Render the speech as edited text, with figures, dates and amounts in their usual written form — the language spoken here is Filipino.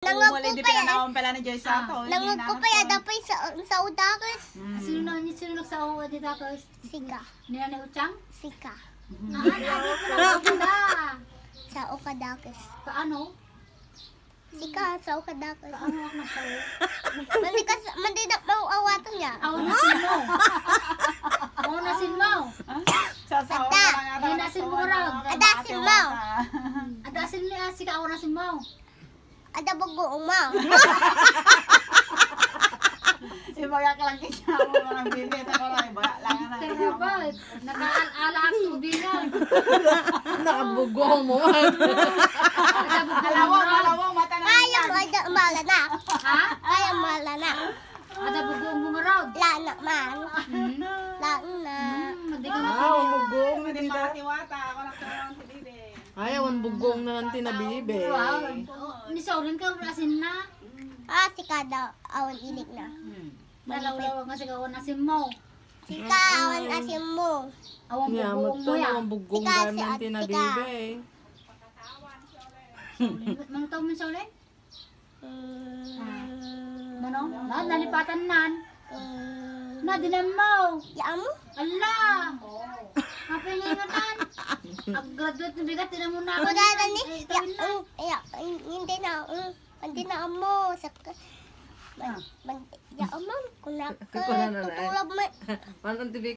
Umuli di pinanaon pala ni Joy Sato. Nangog ko pa yada pa sa udakas. Sino nagsawa di dakas? Sika. Niya ni Uchang? Sika. Sa ukadakas. Paano? Sika sa ukadakas. Paano ako nagsawa? Mandi na mauawatan niya. Awan na sin mo. Awan na sin mo. Sasawa Ada. ka nga daw. Hinasin mo raw. Adasin mo. Adasin niya sika awan na sin mo. Ada bagoong mo. Ibaga ka lang kisya mo mga bibit ako lang. Ibaga lang na. Kaya ba? Nag-aala ang tubigan. Nakabugong mo. Alawang, mata na. Kaya mo ada malanak. Ha? Kaya malanak. Ada bugong mo nga raw. Lanak man. Lanak. Hindi ka Wow, bugong. Hindi makatiwata. Ako nagkaroon si Bibi. Ayaw, ang bugong na lang tinabibe. Wow. Nisaurin ka, asin na. Sika daw awan ilig na. Malawlaw nga sigaw na sin mo. Sika awan asim mo. Awang Nga, bugong mo magto yan. ang bugong Sika, naman sika. tinabibe. Manong taon mo siya ulit? Manong? Nalipatan nan. Na, dinan mo. Yaan mo? Ala! Mapingingatan. Graduate na bigat, tinan mo na ako. Kudada ni. Tawin na. Hindi na. Hindi na mo. Ya mo. Kunak ka. Kukuha na na eh. Tutulog mo. Manong tibi